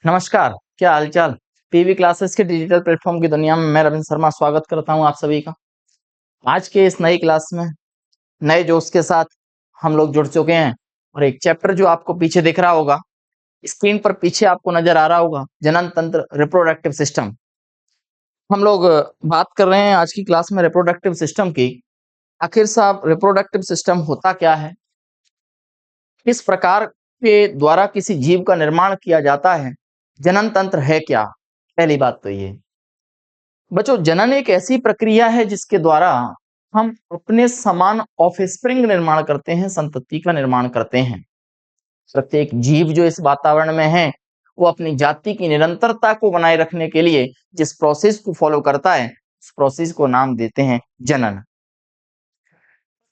नमस्कार, क्या हालचाल। पीवी क्लासेस के डिजिटल प्लेटफॉर्म की दुनिया में मैं रविंद्र शर्मा स्वागत करता हूं आप सभी का। आज के इस नई क्लास में नए जोश के साथ हम लोग जुड़ चुके हैं और एक चैप्टर जो आपको पीछे दिख रहा होगा, स्क्रीन पर पीछे आपको नजर आ रहा होगा, जनन तंत्र रिप्रोडक्टिव सिस्टम। हम लोग बात कर रहे हैं आज की क्लास में रिप्रोडक्टिव सिस्टम की। आखिर साहब रिप्रोडक्टिव सिस्टम होता क्या है, किस प्रकार के द्वारा किसी जीव का निर्माण किया जाता है, जनन तंत्र है क्या। पहली बात तो ये बच्चों, जनन एक ऐसी प्रक्रिया है जिसके द्वारा हम अपने समान ऑफस्प्रिंग निर्माण करते हैं, संतति का निर्माण करते हैं। प्रत्येक जीव जो इस वातावरण में है वो अपनी जाति की निरंतरता को बनाए रखने के लिए जिस प्रोसेस को फॉलो करता है उस प्रोसेस को नाम देते हैं जनन।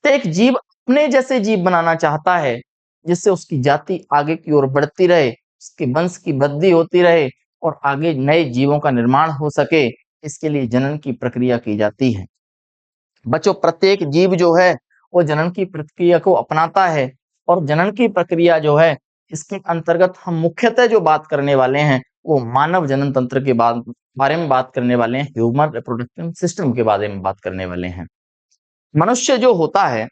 प्रत्येक जीव अपने जैसे जीव बनाना चाहता है जिससे उसकी जाति आगे की ओर बढ़ती रहे, उसके वंश की वृद्धि होती रहे और आगे नए जीवों का निर्माण हो सके। इसके लिए जनन की प्रक्रिया की जाती है। बच्चों, प्रत्येक जीव जो है वो जनन की प्रक्रिया को अपनाता है और जनन की प्रक्रिया जो है इसके अंतर्गत हम मुख्यतः जो बात करने वाले हैं वो मानव जनन तंत्र के बारे में बात करने वाले हैं, ह्यूमन रिप्रोडक्टिव सिस्टम के बारे में बात करने वाले हैं। मनुष्य जो होता है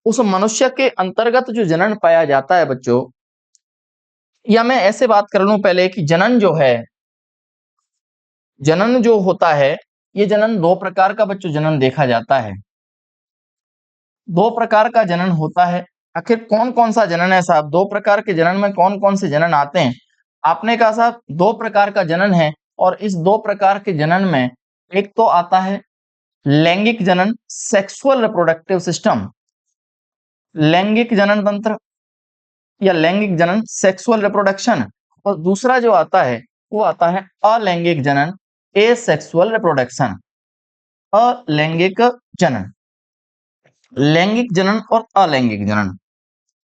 उस मनुष्य के अंतर्गत जो जनन पाया जाता है बच्चों, या मैं ऐसे बात कर लूं पहले कि जनन जो है, जनन जो होता है ये जनन दो प्रकार का बच्चों जनन देखा जाता है। दो प्रकार का जनन होता है। आखिर कौन कौन सा जनन है साहब, दो प्रकार के जनन में कौन कौन से जनन आते हैं। आपने कहा साहब दो प्रकार का जनन है और इस दो प्रकार के जनन में एक तो आता है लैंगिक जनन, सेक्सुअल रिप्रोडक्टिव सिस्टम, लैंगिक जनन तंत्र या लैंगिक जनन सेक्सुअल रिप्रोडक्शन, और दूसरा जो आता है वो आता है अलैंगिक जनन, एसेक्सुअल रिप्रोडक्शन। अलैंगिक जनन, लैंगिक जनन और अलैंगिक जनन,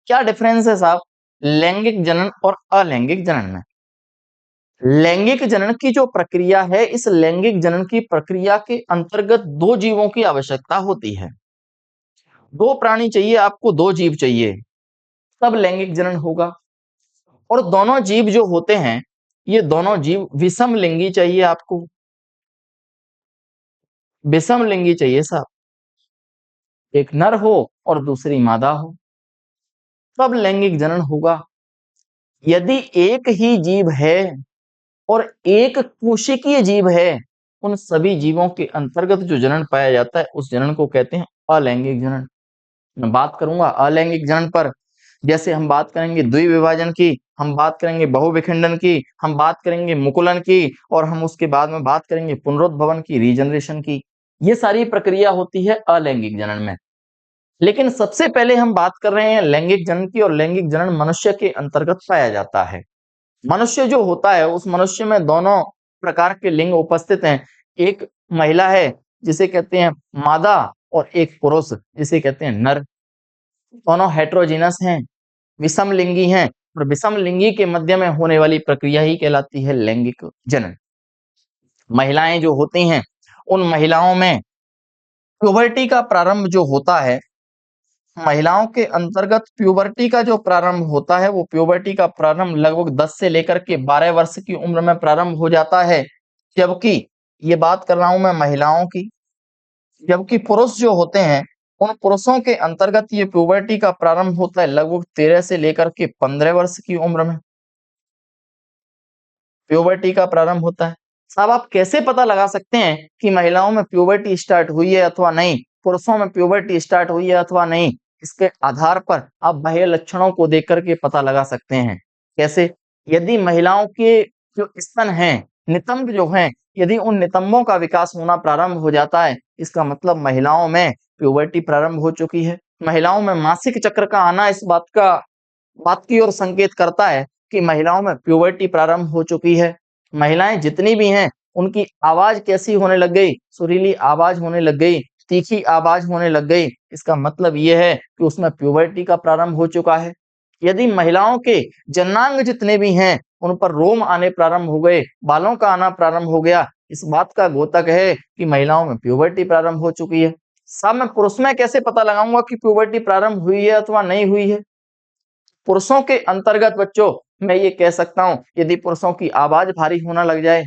क्या डिफरेंस है साहब लैंगिक जनन और अलैंगिक जनन में। लैंगिक जनन की जो प्रक्रिया है, इस लैंगिक जनन की प्रक्रिया के अंतर्गत दो जीवों की आवश्यकता होती है। दो प्राणी चाहिए आपको, दो जीव चाहिए, तब लैंगिक जनन होगा। और दोनों जीव जो होते हैं ये दोनों जीव विषम लिंगी चाहिए आपको, विषम लिंगी चाहिए साहब, एक नर हो और दूसरी मादा हो, तब लैंगिक जनन होगा। यदि एक ही जीव है और एक कोशिकीय जीव है, उन सभी जीवों के अंतर्गत जो जनन पाया जाता है उस जनन को कहते हैं अलैंगिक जनन। मैं बात करूंगा अलैंगिक जनन पर, जैसे हम बात करेंगे द्विविभाजन की, हम बात करेंगे बहुविखंडन की, हम बात करेंगे मुकुलन की, और हम उसके बाद में बात करेंगे पुनरुद्भवन की, रीजनरेशन की। ये सारी प्रक्रिया होती है अलैंगिक जनन में। लेकिन सबसे पहले हम बात कर रहे हैं लैंगिक जनन की, और लैंगिक जनन मनुष्य के अंतर्गत पाया जाता है। मनुष्य जो होता है उस मनुष्य में दोनों प्रकार के लिंग उपस्थित हैं। एक महिला है जिसे कहते हैं मादा, और एक पुरुष जिसे कहते हैं नर। दोनों हेट्रोजीनस हैं, विषम लिंगी हैं, और विषम लिंगी के मध्य में होने वाली प्रक्रिया ही कहलाती है लैंगिक जनन। महिलाएं जो होती हैं उन महिलाओं में प्यूबर्टी का प्रारंभ जो होता है, महिलाओं के अंतर्गत प्यूबर्टी का जो प्रारंभ होता है वो प्यूबर्टी का प्रारंभ लगभग 10 से लेकर के 12 वर्ष की उम्र में प्रारंभ हो जाता है। जबकि ये बात कर रहा हूं मैं महिलाओं की, जबकि पुरुष जो होते हैं उन पुरुषों के अंतर्गत ये प्यूबर्टी का प्रारंभ होता है लगभग 13 से लेकर के 15 वर्ष की उम्र में प्यूबर्टी का प्रारंभ होता है। साहब आप कैसे पता लगा सकते हैं कि महिलाओं में प्यूबर्टी स्टार्ट हुई है अथवा नहीं, पुरुषों में प्यूबर्टी स्टार्ट हुई है अथवा नहीं। इसके आधार पर आप बाह्य लक्षणों को देख करके पता लगा सकते हैं। कैसे? यदि महिलाओं के जो स्तन हैं, नितंब जो हैं, यदि उन नितंबों का विकास होना प्रारंभ हो जाता है, इसका मतलब महिलाओं में प्यूबर्टी प्रारंभ हो चुकी है। महिलाओं में मासिक चक्र का आना इस बात की ओर संकेत करता है कि महिलाओं में प्यूबर्टी प्रारंभ हो चुकी है। महिलाएं जितनी भी हैं उनकी आवाज कैसी होने लग गई, सुरीली आवाज होने लग गई, तीखी आवाज होने लग गई। इसका मतलब यह है कि उसमें प्यूबर्टी का प्रारंभ हो चुका है। यदि महिलाओं के जननांग जितने भी हैं उन पर रोम आने प्रारंभ हो गए, बालों का आना प्रारंभ हो गया, इस बात का द्योतक है कि महिलाओं में प्यूबर्टी प्रारंभ हो चुकी है। साहब मैं पुरुष में कैसे पता लगाऊंगा कि प्यूबर्टी प्रारंभ हुई है अथवा नहीं हुई है। पुरुषों के अंतर्गत बच्चों मैं ये कह सकता हूँ यदि पुरुषों की आवाज भारी होना लग जाए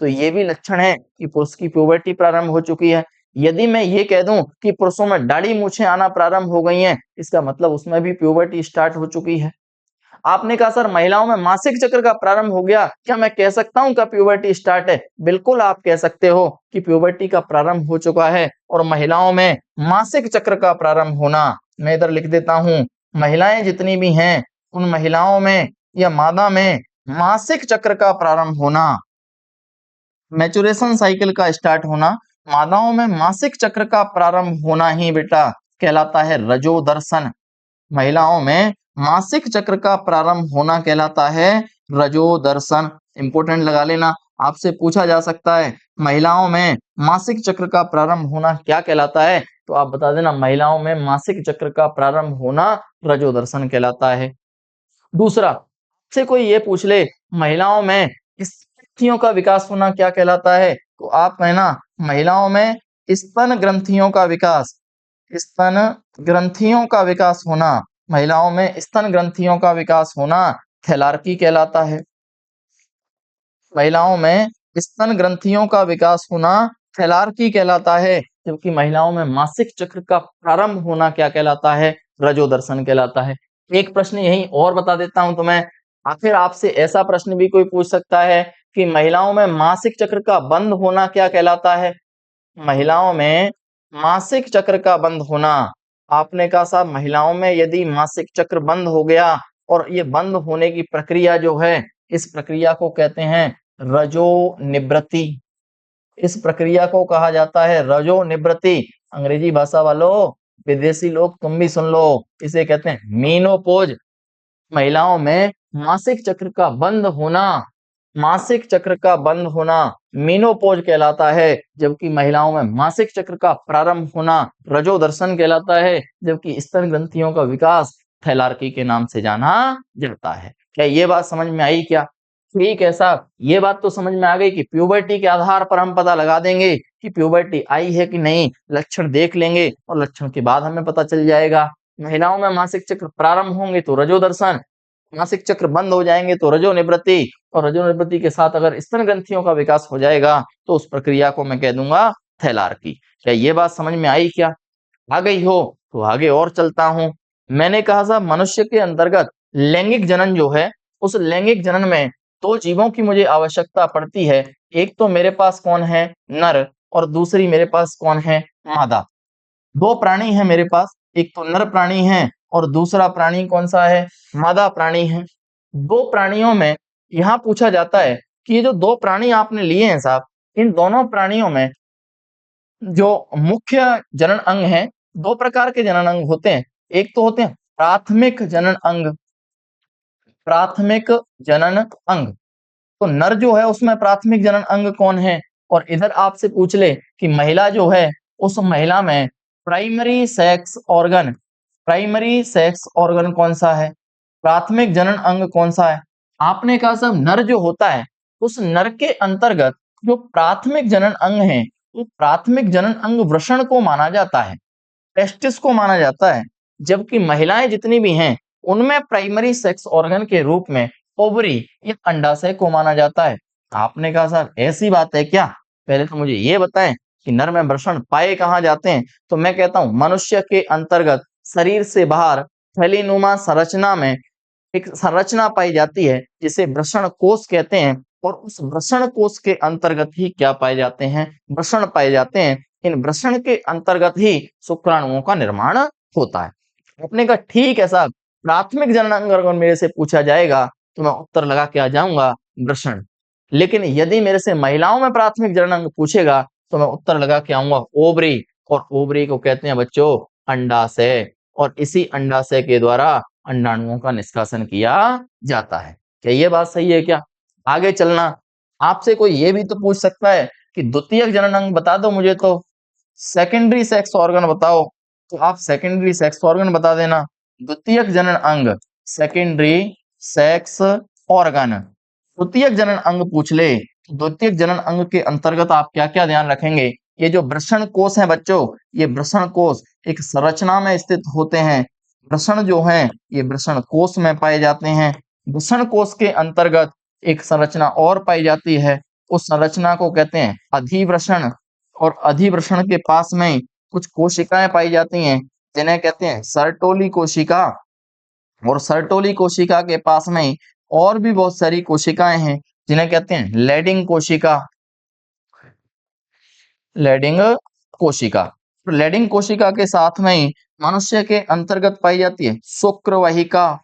तो ये भी लक्षण है कि पुरुष की प्यूबर्टी प्रारंभ हो चुकी है। यदि मैं ये कह दूं कि पुरुषों में दाढ़ी मूछें आना प्रारंभ हो गई हैं, इसका मतलब उसमें भी प्यूबर्टी स्टार्ट हो चुकी है। आपने कहा सर महिलाओं में मासिक चक्र का प्रारंभ हो गया, क्या मैं कह सकता हूं का प्यूबर्टी स्टार्ट है? बिल्कुल आप कह सकते हो कि प्यूबर्टी का प्रारंभ हो चुका है और महिलाओं में मासिक चक्र का प्रारंभ होना, मैं इधर लिख देता हूं, महिलाएं जितनी भी हैं उन महिलाओं में या मादा में मासिक चक्र का प्रारंभ होना, मैचुरेशन साइकिल का स्टार्ट होना, मादाओं में मासिक चक्र का प्रारंभ होना ही बेटा कहलाता है रजोदर्शन। महिलाओं में मासिक चक्र का प्रारंभ होना कहलाता है रजोदर्शन। इंपोर्टेंट लगा लेना, आपसे पूछा जा सकता है महिलाओं में मासिक चक्र का प्रारंभ होना क्या कहलाता है, तो आप बता देना महिलाओं में मासिक चक्र का प्रारंभ होना रजोदर्शन कहलाता है। दूसरा, से कोई ये पूछ ले महिलाओं में स्तन का विकास होना क्या कहलाता है, तो आप कहना महिलाओं में स्तन ग्रंथियों का विकास, स्तन ग्रंथियों का विकास होना, महिलाओं में स्तन ग्रंथियों का विकास होना थैलार्की कहलाता है। महिलाओं में स्तन ग्रंथियों का विकास होना थैलार्की कहलाता है, जबकि महिलाओं में मासिक चक्र का प्रारंभ होना क्या कहलाता है, रजोदर्शन कहलाता है। एक प्रश्न यही और बता देता हूं तुम्हें, आखिर आपसे ऐसा प्रश्न भी कोई पूछ सकता है कि महिलाओं में मासिक चक्र का बंद होना क्या कहलाता है। महिलाओं में मासिक चक्र का बंद होना, आपने कहा साहब महिलाओं में यदि मासिक चक्र बंद हो गया और ये बंद होने की प्रक्रिया जो है, इस प्रक्रिया को कहते हैं रजोनिवृत्ति। इस प्रक्रिया को कहा जाता है रजोनिवृत्ति। अंग्रेजी भाषा वालों, विदेशी लोग तुम भी सुन लो, इसे कहते हैं मीनोपोज। महिलाओं में मासिक चक्र का बंद होना, मासिक चक्र का बंद होना मीनोपोज कहलाता है, जबकि महिलाओं में मासिक चक्र का प्रारंभ होना रजोदर्शन कहलाता है, जबकि स्तन ग्रंथियों का विकास थैलार्की के नाम से जाना जाता है। क्या ये बात समझ में आई क्या? ठीक है साहब, ये बात तो समझ में आ गई कि प्यूबर्टी के आधार पर हम पता लगा देंगे कि प्यूबर्टी आई है कि नहीं, लक्षण देख लेंगे और लक्षण के बाद हमें पता चल जाएगा। महिलाओं में मासिक चक्र प्रारंभ होंगे तो रजोदर्शन, मासिक चक्र बंद हो जाएंगे तो रजोनिवृत्ति, और रजोनिवृत्ति के साथ अगर स्तन ग्रंथियों का विकास हो जाएगा तो उस प्रक्रिया को मैं कह दूंगा थैलार्की। क्या ये बात समझ में आई क्या? आ गई हो तो आगे और चलता हूं। मैंने कहा साहब मनुष्य के अंतर्गत लैंगिक जनन जो है, उस लैंगिक जनन में दो जीवों की मुझे आवश्यकता पड़ती है। एक तो मेरे पास कौन है, नर, और दूसरी मेरे पास कौन है, मादा। दो प्राणी हैं मेरे पास, एक तो नर प्राणी है और दूसरा प्राणी कौन सा है, मादा प्राणी है। दो प्राणियों में यहाँ पूछा जाता है कि ये जो दो प्राणी आपने लिए हैं साहब, इन दोनों प्राणियों में जो मुख्य जनन अंग है, दो प्रकार के जनन अंग होते हैं। एक तो होते हैं प्राथमिक जनन अंग, प्राथमिक जनन अंग। तो नर जो है उसमें प्राथमिक जनन अंग कौन है, और इधर आपसे पूछ ले कि महिला जो है उस महिला में primary sex organ, primary sex organ कौन सा है, प्राथमिक जनन अंग कौन सा है। आपने कहा सब नर जो होता है उस नर के अंतर्गत जो प्राथमिक जनन अंग है, वो प्राथमिक जनन अंग वृषण को माना जाता है, टेस्टिस को माना जाता है, जबकि महिलाएं जितनी भी हैं उनमें प्राइमरी सेक्स ऑर्गन के रूप में ओवरी या अंडाशय को माना जाता है। आपने कहा सर ऐसी बात है क्या, पहले तो मुझे ये बताएं कि नर में वृषण पाए कहाँ जाते हैं। तो मैं कहता हूं मनुष्य के अंतर्गत शरीर से बाहर थैलीनुमा संरचना में एक संरचना पाई जाती है जिसे वृषण कोश कहते हैं, और उस वृषण कोश के अंतर्गत ही क्या पाए जाते हैं, वृषण पाए जाते हैं। इन वृषण के अंतर्गत ही शुक्राणुओं का निर्माण होता है। आपने कहा ठीक है साहब, प्राथमिक जनन अंग अगर मेरे से पूछा जाएगा तो मैं उत्तर लगा के आ जाऊंगा वृषण, लेकिन यदि मेरे से महिलाओं में प्राथमिक जनन अंग पूछेगा तो मैं उत्तर लगा के आऊंगा ओवरी, और ओवरी को कहते हैं बच्चों अंडाशय, और इसी अंडाशय के द्वारा अंडाणुओं का निष्कासन किया जाता है। क्या ये बात सही है क्या? आगे चलना, आपसे कोई ये भी तो पूछ सकता है कि द्वितीयक जनन अंग बता दो मुझे, तो सेकेंडरी सेक्स ऑर्गन बताओ, तो आप सेकेंडरी सेक्स ऑर्गन बता देना। द्वितीयक जनन अंग सेकेंडरी सेक्स ऑर्गन, द्वितीयक जनन अंग पूछ ले, द्वितीयक जनन अंग के अंतर्गत आप क्या क्या ध्यान रखेंगे। ये जो वृषण कोश है बच्चों, ये वृषण कोश एक संरचना में स्थित होते हैं। वृषण जो है ये वृषण कोश में पाए जाते हैं। वृषण कोश के अंतर्गत एक संरचना और पाई जाती है, उस संरचना को कहते हैं अधिवृषण। और अधिवृषण के पास में कुछ कोशिकाएं पाई जाती हैं जिन्हें कहते हैं सर्टोली कोशिका। और सर्टोली कोशिका के पास में और भी बहुत सारी कोशिकाएं हैं जिन्हें कहते हैं लैडिंग कोशिका। लैडिंग कोशिका। तो लैडिंग कोशिका के साथ में मनुष्य के अंतर्गत पाई जाती है शुक्रवाहिका।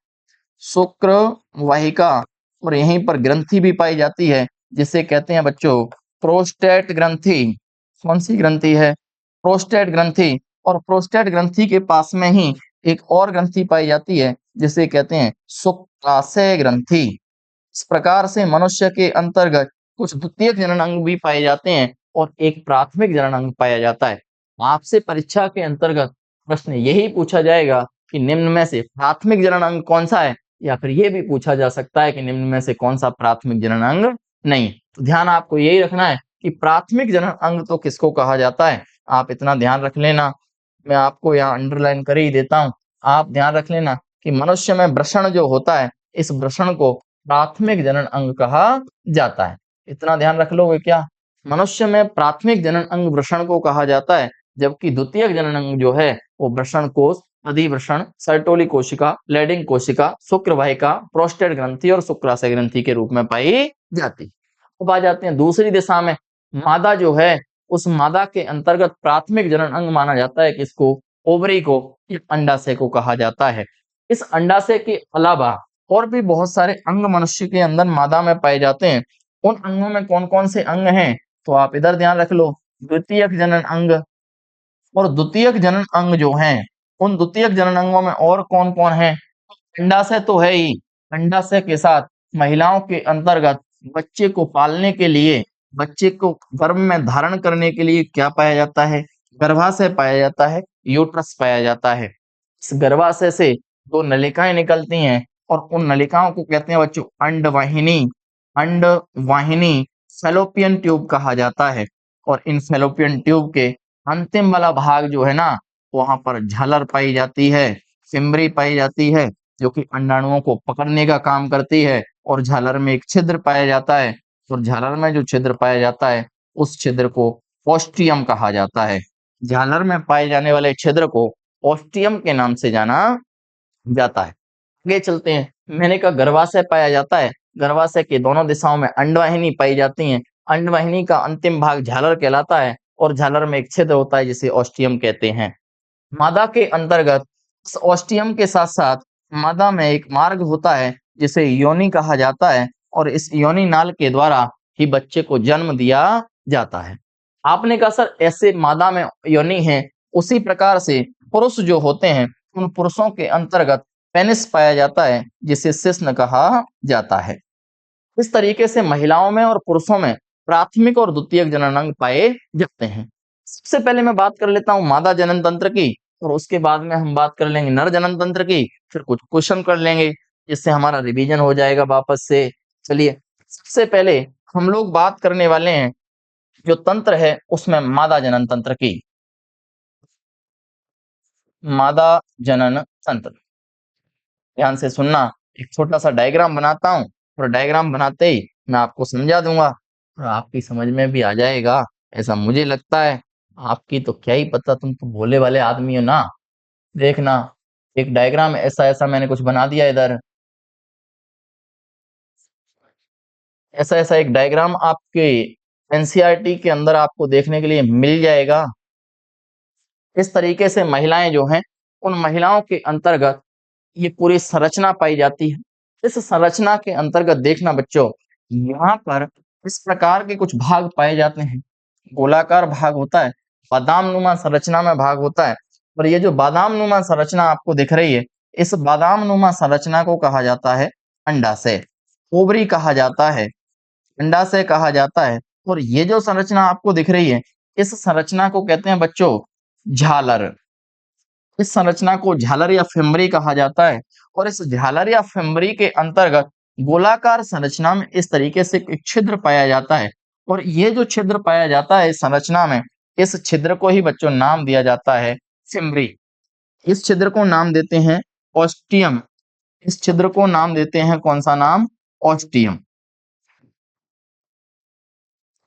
शुक्रवाहिका। और यहीं पर ग्रंथि भी पाई जाती है जिसे कहते हैं बच्चों प्रोस्टेट ग्रंथि। कौन सी ग्रंथि है? प्रोस्टेट ग्रंथि। और प्रोस्टेट ग्रंथि के पास में ही एक और ग्रंथि पाई जाती है जिसे कहते हैं शुक्राशय ग्रंथि। इस प्रकार से मनुष्य के अंतर्गत कुछ द्वितीयक जनन अंग भी पाए जाते हैं और एक प्राथमिक जनन अंग पाया जाता है। आपसे परीक्षा के अंतर्गत प्रश्न यही पूछा जाएगा कि निम्न में से प्राथमिक जनन अंग कौन सा है, या फिर ये भी पूछा जा सकता है कि निम्न में से कौन सा प्राथमिक जनन अंग नहीं। तो ध्यान आपको यही रखना है कि प्राथमिक जनन अंग तो किसको कहा जाता है, आप इतना ध्यान रख लेना। मैं आपको यहाँ अंडरलाइन कर ही देता हूँ। आप ध्यान रख लेना कि मनुष्य में वृषण जो होता है, इस वृषण को प्राथमिक जनन अंग कहा जाता है। इतना ध्यान रख लोगे क्या? मनुष्य में प्राथमिक जनन अंग वृषण को कहा जाता है, जबकि द्वितीयक जनन अंग जो है वो वृषण कोश, अधिवृषण, सर्टोली कोशिका, लैडिंग कोशिका, शुक्रवाहिका, प्रोस्टेट ग्रंथि और शुक्राशय ग्रंथि के रूप में पाई जाती है। अब आ जाते हैं दूसरी दिशा में। मादा जो है, उस मादा के अंतर्गत प्राथमिक जनन अंग माना जाता है किसको? ओवरी को, या अंडाशय को कहा जाता है। इस अंडाशय के अलावा और भी बहुत सारे अंग मनुष्य के अंदर मादा में पाए जाते हैं। उन अंगों में कौन कौन से अंग हैं, तो आप इधर ध्यान रख लो। द्वितीयक जनन अंग। और द्वितीयक जनन अंग जो हैं, उन द्वितीयक जनन अंगों में और कौन कौन है? अंडाशय तो है ही। अंडाशय के साथ महिलाओं के अंतर्गत बच्चे को पालने के लिए, बच्चे को गर्भ में धारण करने के लिए क्या पाया जाता है? गर्भाशय पाया जाता है, यूट्रस पाया जाता है। इस गर्भाशय से दो नलिकाएं निकलती हैं और उन नलिकाओं को कहते हैं बच्चों अंडवाहिनी। अंडवाहिनी फैलोपियन ट्यूब कहा जाता है। और इन फैलोपियन ट्यूब के अंतिम वाला भाग जो है ना, वहां पर झालर पाई जाती है, फिम्बरी पाई जाती है, जो कि अंडाणुओं को पकड़ने का काम करती है। और झालर में एक छिद्र पाया जाता है, और झालर में जो छिद्र पाया जाता है उस छिद्र को ओस्टियम कहा जाता है। झालर में पाए जाने वाले छिद्र को ओस्टियम के नाम से जाना जाता है। आगे चलते हैं। मैंने कहा गर्भाशय पाया जाता है, गर्भाशय के दोनों दिशाओं में अंडवाहिनी पाई जाती है। अंडवाहिनी का अंतिम भाग झालर कहलाता है और झालर में एक छिद्र होता है जिसे ओस्टियम कहते हैं। मादा के अंतर्गत इस ओस्टियम के साथ साथ मादा में एक मार्ग होता है जिसे योनि कहा जाता है, और इस योनि नाल के द्वारा ही बच्चे को जन्म दिया जाता है। आपने कहा सर ऐसे मादा में योनि है, उसी प्रकार से पुरुष जो होते हैं उन पुरुषों के अंतर्गत पेनिस पाया जाता है जिसे शिश्न कहा जाता है। इस तरीके से महिलाओं में और पुरुषों में प्राथमिक और द्वितीयक जनन अंग पाए जाते हैं। सबसे पहले मैं बात कर लेता हूँ मादा जनन तंत्र की, और उसके बाद में हम बात कर लेंगे नर जनन तंत्र की, फिर कुछ क्वेश्चन कर लेंगे जिससे हमारा रिवीजन हो जाएगा वापस से। चलिए सबसे पहले हम लोग बात करने वाले हैं जो तंत्र है उसमें मादा जनन तंत्र की। मादा जनन तंत्र, ध्यान से सुनना। एक छोटा सा डायग्राम बनाता हूँ और डायग्राम बनाते ही मैं आपको समझा दूंगा और आपकी समझ में भी आ जाएगा, ऐसा मुझे लगता है। आपकी तो क्या ही पता, तुम तो भोले वाले आदमी हो ना। देखना, एक डायग्राम ऐसा ऐसा मैंने कुछ बना दिया इधर। ऐसा ऐसा एक डायग्राम आपके एनसीईआरटी के अंदर आपको देखने के लिए मिल जाएगा। इस तरीके से महिलाएं जो हैं, उन महिलाओं के अंतर्गत ये पूरी संरचना पाई जाती है। इस संरचना के अंतर्गत देखना बच्चों, यहाँ पर इस प्रकार के कुछ भाग पाए जाते हैं। गोलाकार भाग होता है, बादाम नुमा संरचना में भाग होता है, और ये जो बादाम नुमा संरचना आपको दिख रही है, इस बादाम नुमा संरचना को कहा जाता है अंडाशय। ओवरी कहा जाता है, अंडाशय कहा जाता है। और ये जो संरचना आपको दिख रही है, इस संरचना को कहते हैं बच्चों झालर। इस संरचना को झालर या फिम्बरी कहा जाता है। और इस झालर या फिम्बरी के अंतर्गत गोलाकार संरचना में इस तरीके से एक छिद्र पाया जाता है, और ये जो छिद्र पाया जाता है इस संरचना में, इस छिद्र को ही बच्चों नाम दिया जाता है फिम्बरी। इस छिद्र को नाम देते हैं ओस्टियम। इस छिद्र को नाम देते हैं कौन सा नाम? ऑस्टियम।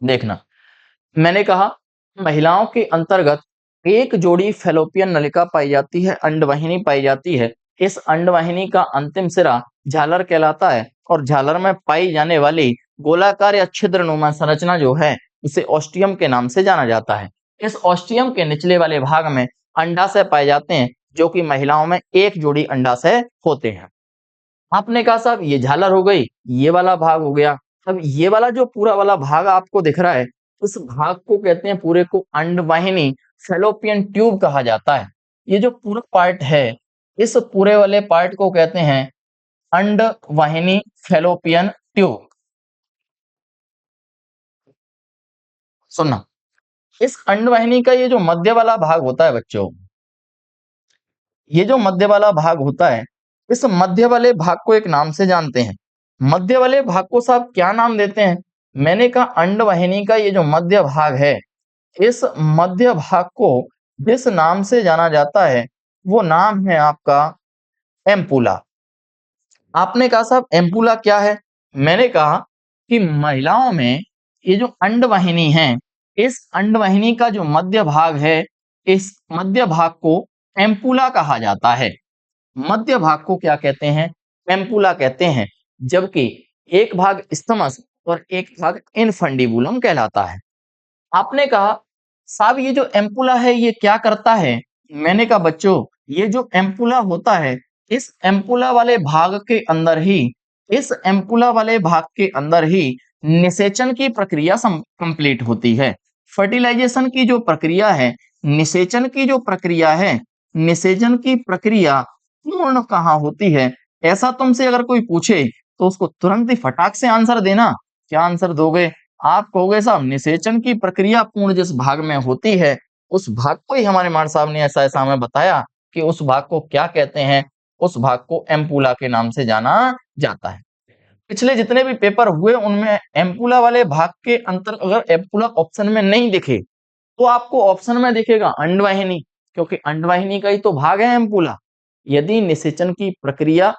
देखना, मैंने कहा महिलाओं के अंतर्गत एक जोड़ी फैलोपियन नलिका पाई जाती है, अंडवाहिनी पाई जाती है। इस अंडवाहिनी का अंतिम सिरा झालर कहलाता है और झालर में पाई जाने वाली गोलाकार या छिद्रनुमा संरचना जो है इसे ऑस्टियम के नाम से जाना जाता है। इस ऑस्टियम के निचले वाले भाग में अंडाशय पाए जाते हैं, जो कि महिलाओं में एक जोड़ी अंडाशय होते हैं। आपने कहा साहब ये झालर हो गई, ये वाला भाग हो गया। अब ये वाला जो पूरा वाला भाग आपको दिख रहा है, उस भाग को कहते हैं पूरे को अंडवाहिनी फैलोपियन ट्यूब कहा जाता है। ये जो पूरा पार्ट है, इस पूरे वाले पार्ट को कहते हैं अंडवाहिनी फैलोपियन ट्यूब। सुनना, इस अंडवाहिनी का ये जो मध्य वाला भाग होता है बच्चों, ये जो मध्य वाला भाग होता है, इस मध्य वाले भाग को एक नाम से जानते हैं। मध्य वाले भाग को साहब क्या नाम देते हैं? मैंने कहा अंडवाहिनी का ये जो मध्य भाग है, इस मध्य भाग को जिस नाम से जाना जाता है वो नाम है आपका एम्पुला। आपने कहा साहब एम्पुला क्या है? मैंने कहा कि महिलाओं में ये जो अंडवाहिनी है, इस अंडवाहिनी का जो मध्य भाग है, इस मध्य भाग को एम्पुला कहा जाता है। मध्य भाग को क्या कहते हैं? एम्पुला कहते हैं। जबकि एक भाग स्थमस और एक भाग इनफंडिबुलम कहलाता है। आपने कहा साहब ये जो एम्पुला है ये क्या करता है? मैंने कहा बच्चों ये जो एम्पुला होता है, इस एम्पुला वाले भाग के अंदर ही, इस एम्पुला वाले भाग के अंदर ही निषेचन की प्रक्रिया कंप्लीट होती है। फर्टिलाइजेशन की जो प्रक्रिया है, निषेचन की जो प्रक्रिया है, निषेचन की प्रक्रिया पूर्ण कहाँ होती है? ऐसा तुमसे अगर कोई पूछे तो उसको तुरंत ही फटाक से आंसर देना। क्या आंसर दोगे? आप कहोगे साहब निषेचन की प्रक्रिया पूर्ण जिस भाग में होती है, उस भाग को ही हमारे मार साहब ने ऐसा ऐसा हमें बताया कि उस भाग को क्या कहते हैं? उस भाग को एम्पुला के नाम से जाना जाता है। पिछले जितने भी पेपर हुए उनमें एम्पुला वाले भाग के अंतर अगर एम्पुला ऑप्शन में नहीं दिखे तो आपको ऑप्शन में दिखेगा अंडवाहिनी, क्योंकि अंडवाहिनी का ही तो भाग है एम्पुला। यदि निषेचन की प्रक्रिया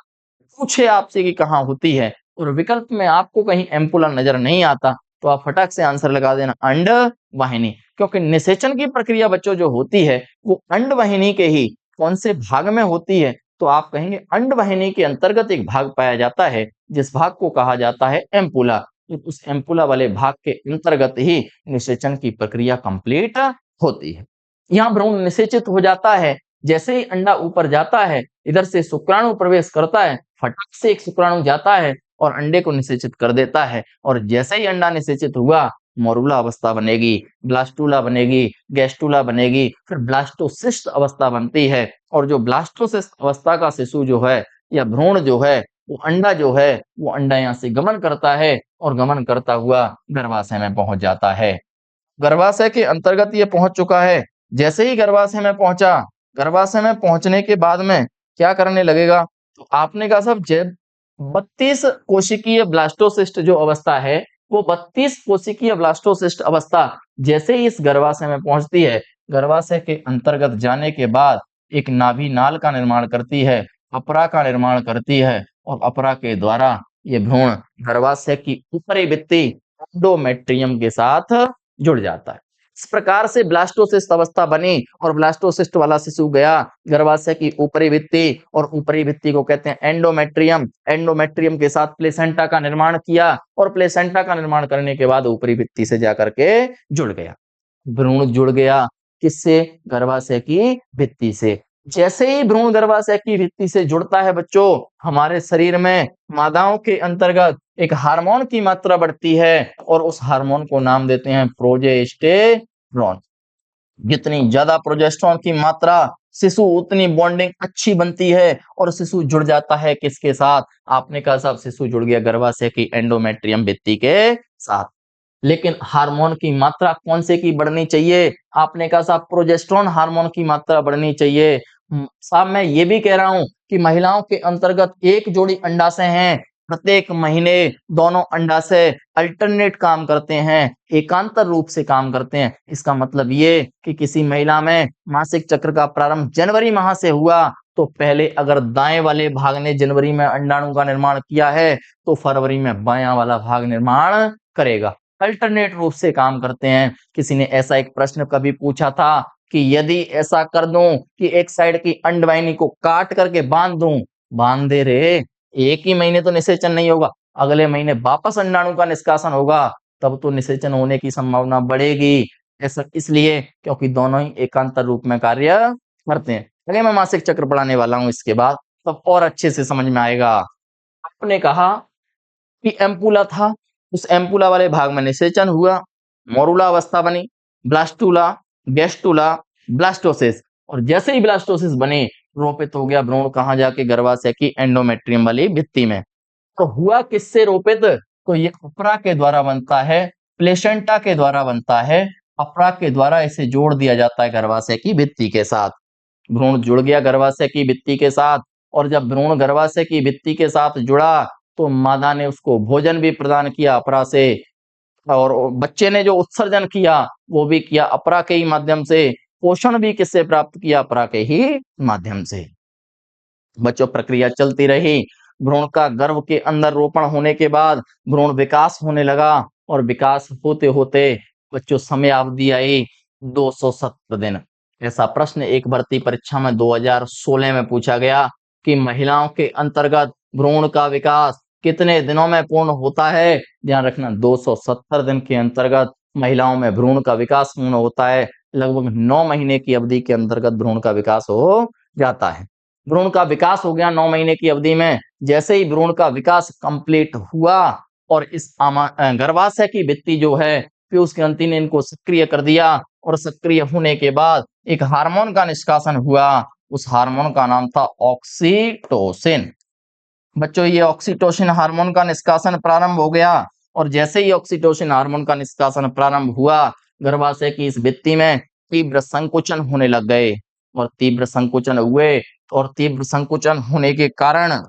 पूछे आपसे कि कहाँ होती है और विकल्प में आपको कहीं एम्पुला नजर नहीं आता तो आप फटाक से आंसर लगा देना अंडवाहिनी, क्योंकि निषेचन की प्रक्रिया बच्चों जो होती है वो अंडवाहिनी के ही कौन से भाग में होती है? तो आप कहेंगे अंडवाहिनी के अंतर्गत एक भाग पाया जाता है जिस भाग को कहा जाता है एम्पुला। तो उस एम्पुला वाले भाग के अंतर्गत ही निषेचन की प्रक्रिया कंप्लीट होती है। यहाँ भ्रूण निषेचित हो जाता है। जैसे ही अंडा ऊपर जाता है, इधर से शुक्राणु प्रवेश करता है, फटाक से एक शुक्राणु जाता है और अंडे को निषेचित कर देता है। और जैसे ही अंडा निषेचित हुआ, मोरुला अवस्था बनेगी, ब्लास्टूला बनेगी, गैस्टूला बनेगी, फिर ब्लास्टोसिस्ट अवस्था बनती है। और जो ब्लास्टोसिस्ट अवस्था का शिशु जो है या भ्रूण जो है, वो अंडा जो है, वो अंडा यहाँ से गमन करता है और गमन करता हुआ गर्भाशय में पहुंच जाता है। गर्भाशय के अंतर्गत ये पहुंच चुका है। जैसे ही गर्भाशय में पहुंचा, गर्भाशय में पहुंचने के बाद में क्या करने लगेगा? तो आपने कहा साहब जब 32 कोशिकीय ब्लास्टोसिस्ट जो अवस्था है, वो 32 कोशिकीय ब्लास्टोसिस्ट अवस्था जैसे ही इस गर्भाशय में पहुंचती है, गर्भाशय के अंतर्गत जाने के बाद एक नाभि नाल का निर्माण करती है, अपरा का निर्माण करती है और अपरा के द्वारा ये भ्रूण गर्भाशय की ऊपरी भित्ति एंडोमेट्रियम के साथ जुड़ जाता है। इस प्रकार से ब्लास्टोसिस्ट अवस्था बनी और ब्लास्टोसिस्ट वाला शिशु गया गर्भाशय की ऊपरी भित्ति और ऊपरी भित्ति को कहते हैं एंडोमेट्रियम। एंडोमेट्रियम के साथ प्लेसेंटा का निर्माण किया और प्लेसेंटा का निर्माण करने के बाद ऊपरी भित्ति से जाकर के जुड़ गया। भ्रूण जुड़ गया किससे? गर्भाशय की भित्ति से। जैसे ही भ्रूण गर्भाशय की भित्ति से जुड़ता है बच्चों, हमारे शरीर में मादाओं के अंतर्गत एक हार्मोन की मात्रा बढ़ती है और उस हार्मोन को नाम देते हैं प्रोजेस्टेरॉन। जितनी ज्यादा प्रोजेस्टेरॉन की मात्रा शिशु उतनी बॉन्डिंग अच्छी बनती है और शिशु जुड़ जाता है किसके साथ? आपने कहा साहब शिशु जुड़ गया गर्भाशय की एंडोमेट्रियम भित्ति के साथ। लेकिन हार्मोन की मात्रा कौन से की बढ़नी चाहिए? आपने कहा साहब प्रोजेस्टेरॉन हार्मोन की मात्रा बढ़नी चाहिए। साहब मैं ये भी कह रहा हूं कि महिलाओं के अंतर्गत एक जोड़ी अंडाशय हैं, प्रत्येक महीने दोनों अंडाशय अल्टरनेट काम करते हैं, एकांतर रूप से काम करते हैं। इसका मतलब ये कि किसी महिला में मासिक चक्र का प्रारंभ जनवरी माह से हुआ तो पहले अगर दाएं वाले भाग ने जनवरी में अंडाणु का निर्माण किया है तो फरवरी में बायां वाला भाग निर्माण करेगा। अल्टरनेट रूप से काम करते हैं। किसी ने ऐसा एक प्रश्न कभी पूछा था कि यदि ऐसा कर दूं कि एक साइड की अंडवाहिनी को काट करके बांध दूं, बांध दे रे, एक ही महीने तो निषेचन नहीं होगा, अगले महीने वापस अंडाणु का निष्कासन होगा, तब तो निषेचन होने की संभावना बढ़ेगी। ऐसा इसलिए क्योंकि दोनों ही एकांतर रूप में कार्य करते हैं। चलिए मैं मासिक चक्र पढ़ाने वाला हूं इसके बाद, तब और अच्छे से समझ में आएगा। आपने कहा कि एम्पुला था, उस एम्पुला वाले भाग में निषेचन हुआ, मोरुला अवस्था बनी, ब्लास्टुला, गेस्टुला, ब्लास्टोसिस, और जैसे ही ब्लास्टोसिस बने रोपित हो गया भ्रूण, कहाँ जाके, गर्भाशय की एंडोमेट्रियम वाली भित्ति में। तो हुआ किससे रोपित? तो ये अपरा के द्वारा बनता है, प्लेसेंटा के द्वारा बनता है, अपरा के द्वारा इसे जोड़ दिया जाता है गर्भाशय की भित्ति के साथ। भ्रूण जुड़ गया गर्भाशय की भित्ति के साथ, और जब भ्रूण गर्भाशय की भित्ति के साथ जुड़ा तो मादा ने उसको भोजन भी प्रदान किया अपरा से, और बच्चे ने जो उत्सर्जन किया वो भी किया अपरा के ही माध्यम से, पोषण भी किससे प्राप्त किया? अपरा के ही माध्यम से। बच्चों प्रक्रिया चलती रही, भ्रूण का गर्भ के अंदर रोपण होने के बाद भ्रूण विकास होने लगा, और विकास होते होते बच्चों समय अवधि आई 270 दिन। ऐसा प्रश्न एक भर्ती परीक्षा में 2016 में पूछा गया कि महिलाओं के अंतर्गत भ्रूण का विकास कितने दिनों में पूर्ण होता है? ध्यान रखना, 270 दिन के अंतर्गत महिलाओं में भ्रूण का विकास पूर्ण होता है। लगभग 9 महीने की अवधि के अंतर्गत भ्रूण का विकास हो जाता है। भ्रूण का विकास हो गया 9 महीने की अवधि में। जैसे ही भ्रूण का विकास कंप्लीट हुआ और इस गर्भाशय की भित्ति जो है पीयूष ग्रंथि ने इनको सक्रिय कर दिया, और सक्रिय होने के बाद एक हार्मोन का निष्कासन हुआ। उस हार्मोन का नाम था ऑक्सीटोसिन। बच्चों ये ऑक्सीटोसिन हार्मोन का निष्कासन प्रारंभ हो गया, और जैसे ही ऑक्सीटोसिन हार्मोन का निष्कासन प्रारंभ हुआ गर्भाशय की इस भित्ति में तीव्र संकुचन होने लग गए, और तीव्र संकुचन हुए, और तीव्र संकुचन होने के कारण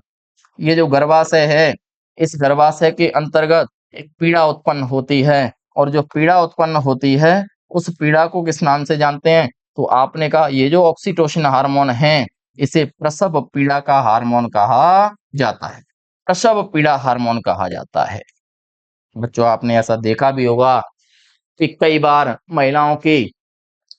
ये जो गर्भाशय है, इस गर्भाशय के अंतर्गत एक पीड़ा उत्पन्न होती है, और जो पीड़ा उत्पन्न होती है उस पीड़ा को किस नाम से जानते हैं? तो आपने कहा ये जो ऑक्सीटोसिन हार्मोन है इसे प्रसव पीड़ा का हार्मोन कहा जाता है, प्रसव पीड़ा हार्मोन कहा जाता है। बच्चों आपने ऐसा देखा भी होगा कि कई बार महिलाओं की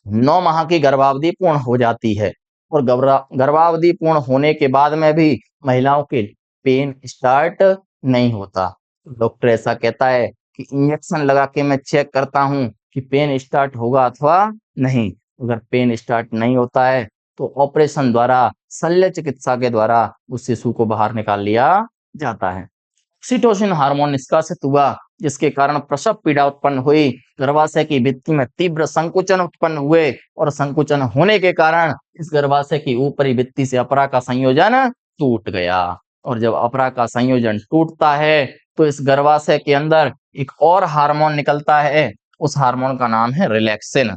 9 माह की गर्भावधि पूर्ण हो जाती है, और गर्भावधि पूर्ण होने के बाद में भी महिलाओं के पेन स्टार्ट नहीं होता। डॉक्टर ऐसा कहता है कि इंजेक्शन लगा के मैं चेक करता हूं कि पेन स्टार्ट होगा अथवा नहीं। अगर पेन स्टार्ट नहीं होता है तो ऑपरेशन द्वारा, शल्य चिकित्सा के द्वारा उस शिशु को बाहर निकाल लिया जाता है। ऑक्सीटोसिन हार्मोन निष्कासित हुआ जिसके कारण प्रसव पीड़ा उत्पन्न हुई, गर्भाशय की भित्ति में तीव्र संकुचन उत्पन्न हुए, और संकुचन होने के कारण इस गर्भाशय की ऊपरी भित्ति से अपरा का संयोजन टूट गया। और जब अपरा का संयोजन टूटता है तो इस गर्भाशय के अंदर एक और हार्मोन निकलता है, उस हार्मोन का नाम है रिलैक्सिन।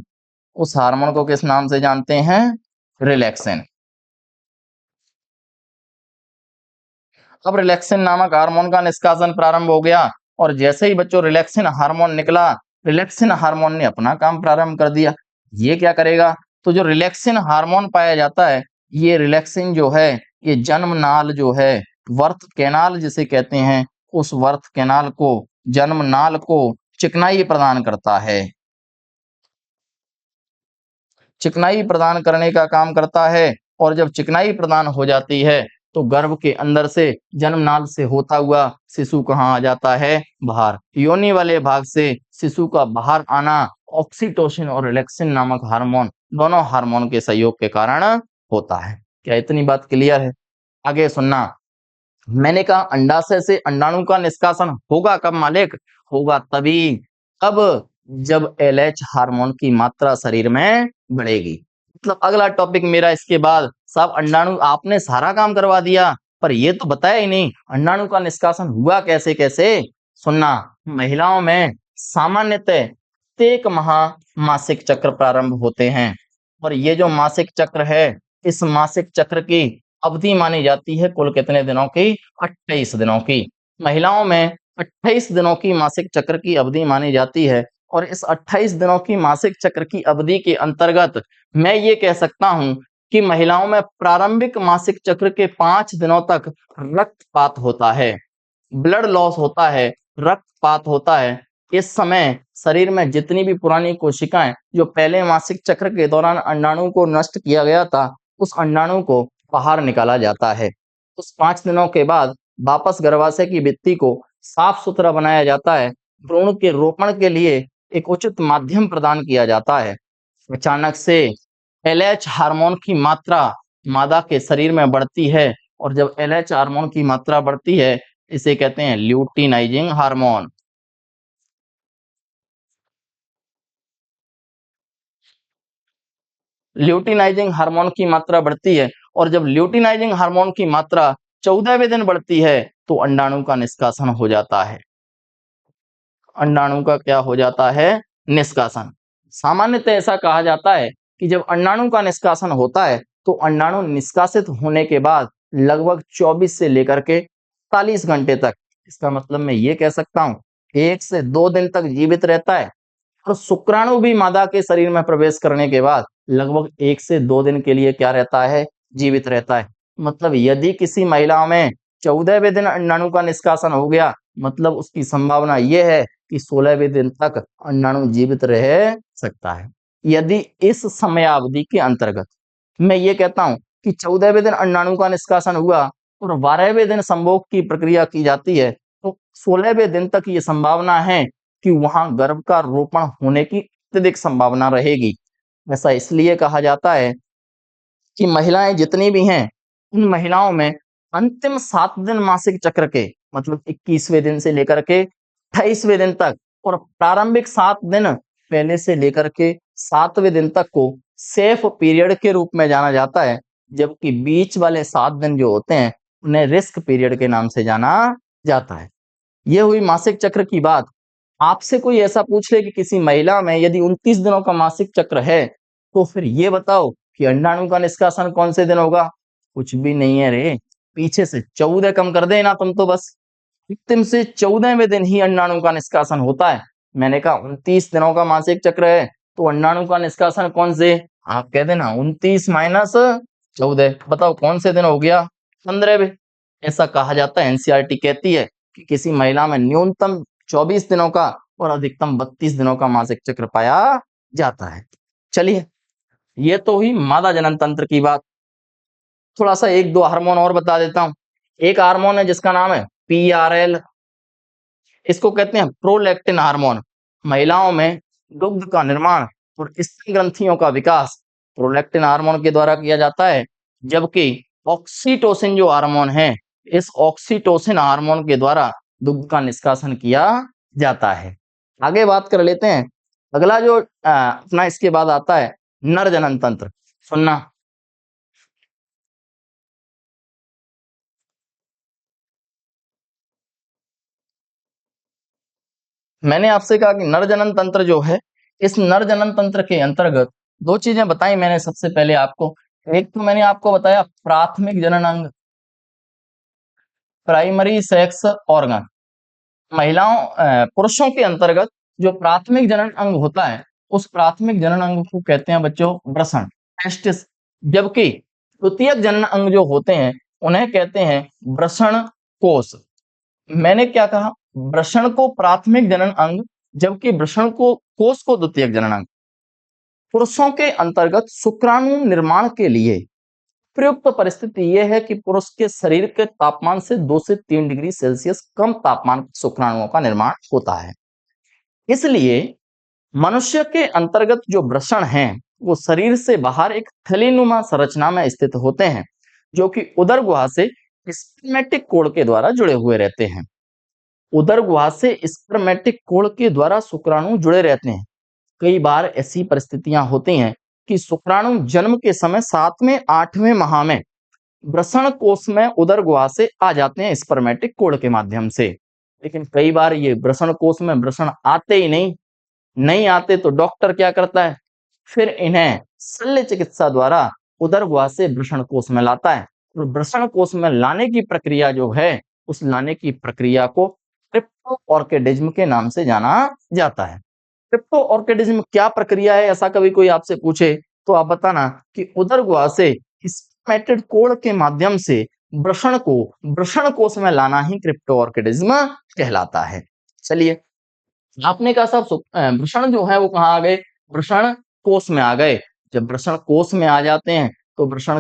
उस हार्मोन को किस नाम से जानते हैं? रिलैक्सिन। अब रिलैक्सिन नामक हार्मोन का निष्कासन प्रारंभ हो गया, और जैसे ही बच्चों रिलैक्सिन हार्मोन निकला, रिलैक्सिन हार्मोन ने अपना काम प्रारंभ कर दिया। ये क्या करेगा? तो जो रिलैक्सिन हार्मोन पाया जाता है, ये रिलैक्सिन जो है ये जन्म नाल जो है, वर्थ कैनाल जिसे कहते हैं, उस वर्थ कैनाल को, जन्म नाल को चिकनाई प्रदान करता है। चिकनाई प्रदान करने का काम करता है, और जब चिकनाई प्रदान हो जाती है तो गर्भ के अंदर से, जन्मनाल से होता हुआ शिशु कहाँ आ जाता है? बाहर। योनि वाले भाग से शिशु का बाहर आना ऑक्सीटोसिन और रिलैक्सिन नामक हार्मोन, दोनों हार्मोन के सहयोग के कारण होता है। क्या इतनी बात क्लियर है? आगे सुनना। मैंने कहा अंडाशय से अंडाणु का निष्कासन होगा कब मालिक? होगा तभी, अब जब एलएच हार्मोन की मात्रा शरीर में बढ़ेगी। मतलब अगला टॉपिक मेरा इसके बाद, साहब अंडाणु आपने सारा काम करवा दिया पर ये तो बताया ही नहीं अंडाणु का निष्कासन हुआ कैसे कैसे। सुनना, महिलाओं में सामान्यतः प्रत्येक माह मासिक चक्र प्रारंभ होते हैं, और ये जो मासिक चक्र है इस मासिक चक्र की अवधि मानी जाती है कुल कितने दिनों की? 28 दिनों की। महिलाओं में 28 दिनों की मासिक चक्र की अवधि मानी जाती है और इस 28 दिनों की मासिक चक्र की अवधि के अंतर्गत मैं ये कह सकता हूं कि महिलाओं में प्रारंभिक मासिक चक्र के 5 दिनों तक रक्तपात होता है, ब्लड लॉस होता है, रक्तपात होता है। इस समय शरीर में जितनी भी पुरानी कोशिकाएं जो पहले मासिक चक्र के दौरान अंडाणु को नष्ट किया गया था, उस अंडाणु को बाहर निकाला जाता है। उस 5 दिनों के बाद वापस गर्भाशय की भित्ति को साफ सुथरा बनाया जाता है। भ्रूण के रोपण के लिए एक उचित माध्यम प्रदान किया जाता है। अचानक से एलएच हार्मोन की मात्रा मादा के शरीर में बढ़ती है और जब एलएच हार्मोन की मात्रा बढ़ती है, इसे कहते हैं ल्यूटिनाइजिंग हार्मोन। ल्यूटिनाइजिंग हार्मोन की मात्रा बढ़ती है और जब ल्यूटिनाइजिंग हार्मोन की मात्रा 14वें दिन बढ़ती है तो अंडाणु का निष्कासन हो जाता है। अंडाणु का क्या हो जाता है? निष्कासन। सामान्यतः ऐसा कहा जाता है कि जब अंडाणु का निष्कासन होता है तो अंडाणु निष्कासित होने के बाद लगभग 24 से लेकर के 40 घंटे तक, इसका मतलब मैं ये कह सकता हूं 1 से 2 दिन तक जीवित रहता है और शुक्राणु भी मादा के शरीर में प्रवेश करने के बाद लगभग 1 से 2 दिन के लिए क्या रहता है? जीवित रहता है। मतलब यदि किसी महिला में 14वें दिन अंडाणु का निष्कासन हो गया, मतलब उसकी संभावना यह है कि 16वें दिन तक अंडाणु जीवित रह सकता है। यदि इस समयावधि के अंतर्गत मैं ये कहता हूं कि 14वें दिन अंडाणु का निष्कासन हुआ और 12वें दिन संभोग की प्रक्रिया की जाती है, तो 16वें दिन तक ये संभावना है कि वहां गर्भ का रोपण होने की अत्यधिक संभावना रहेगी। ऐसा इसलिए कहा जाता है कि महिलाएं जितनी भी हैं, उन महिलाओं में अंतिम 7 दिन मासिक चक्र के, मतलब 21वें दिन से लेकर के 28वें दिन तक और प्रारंभिक 7 दिन पहले से लेकर के 7वें दिन तक को सेफ पीरियड के रूप में जाना जाता है, जबकि बीच वाले 7 दिन जो होते हैं उन्हें रिस्क पीरियड के नाम से जाना जाता है। ये हुई मासिक चक्र की बात। आपसे कोई ऐसा पूछ ले कि किसी महिला में यदि 29 दिनों का मासिक चक्र है, तो फिर ये बताओ कि अंडाणु का निष्कासन कौन से दिन होगा? कुछ भी नहीं है रे, पीछे से 14 कम कर देना तुम तो बस। अंतिम से 14वें दिन ही अंडाणु का निष्कासन होता है। मैंने कहा 29 दिनों का मासिक चक्र है, तो अंडाणु का निष्कासन कौन से? आप कह देना 29 माइनस 14, बताओ कौन से दिन हो गया? 15वें। ऐसा कहा जाता है, एनसीईआरटी कहती है कि किसी महिला में न्यूनतम 24 दिनों का और अधिकतम 32 दिनों का मासिक चक्र पाया जाता है। चलिए, ये तो हुई मादा जनन तंत्र की बात। थोड़ा सा 1-2 हार्मोन और बता देता हूं। एक हार्मोन है जिसका नाम है पीआरएल, इसको कहते हैं प्रोलैक्टिन हार्मोन। महिलाओं में दुग्ध का निर्माण और स्तन ग्रंथियों का विकास प्रोलैक्टिन हार्मोन के द्वारा किया जाता है, जबकि ऑक्सीटोसिन जो हार्मोन है, इस ऑक्सीटोसिन हार्मोन के द्वारा दुग्ध का निष्कासन किया जाता है। आगे बात कर लेते हैं। अगला जो अपना इसके बाद आता है नर जनन तंत्र। सुनना, मैंने आपसे कहा कि नर जनन तंत्र जो है, इस नर जनन तंत्र के अंतर्गत 2 चीजें बताई मैंने सबसे पहले आपको। एक तो मैंने आपको बताया प्राथमिक जनन अंग, प्राइमरी सेक्स ऑर्गन। महिलाओं पुरुषों के अंतर्गत जो प्राथमिक जनन अंग होता है, उस प्राथमिक जनन अंग को कहते हैं बच्चों वृषण, टेस्टिस। जबकि द्वितीयक जनन अंग जो होते हैं, उन्हें कहते हैं वृषण कोश। मैंने क्या कहा? वृषण को प्राथमिक जनन अंग, जबकि वृषण को कोष को द्वितीयक जनन अंग। पुरुषों के अंतर्गत शुक्राणु निर्माण के लिए प्रयुक्त परिस्थिति यह है कि पुरुष के शरीर के तापमान से 2 से 3 डिग्री सेल्सियस कम तापमान शुक्राणुओं का निर्माण होता है। इसलिए मनुष्य के अंतर्गत जो वृषण हैं, वो शरीर से बाहर एक थैलीनुमा संरचना में स्थित होते हैं, जो कि उदर गुहा से स्पर्मेटिक कोड़ के द्वारा जुड़े हुए रहते हैं। उदर गुहा से स्पर्मेटिक कोड़ के द्वारा शुक्राणु जुड़े रहते हैं। कई बार ऐसी परिस्थितियां होती हैं कि शुक्राणु जन्म के समय 7वें 8वें माह में वृषण कोष में उदर गुहा से आ जाते हैं स्पर्मेटिक कोड़ के माध्यम से। लेकिन कई बार ये वृषण कोष में वृषण आते ही नहीं आते तो डॉक्टर क्या करता है? फिर इन्हें शल्य चिकित्सा द्वारा उदर गुहा से वृषण कोष में लाता है। और वृषण कोष में लाने की प्रक्रिया जो है, उस लाने की प्रक्रिया को क्रिप्टो ऑर्किडिज्म के नाम से जाना जाता है। क्रिप्टो ऑर्किडिज्म क्या प्रक्रिया है, ऐसा कभी कोई आपसे पूछे तो आप बताना कि उदर गुहा से स्पर्मेटेड कोड़ के माध्यम से वृषण कोश में लाना ही क्रिप्टो ऑर्किडिज्म कहलाता है। चलिए, आपने कहा साहब वृषण जो है वो कहाँ आ गए, वृषण कोश में आ गए। जब वृषण कोश में आ जाते हैं तो वृषण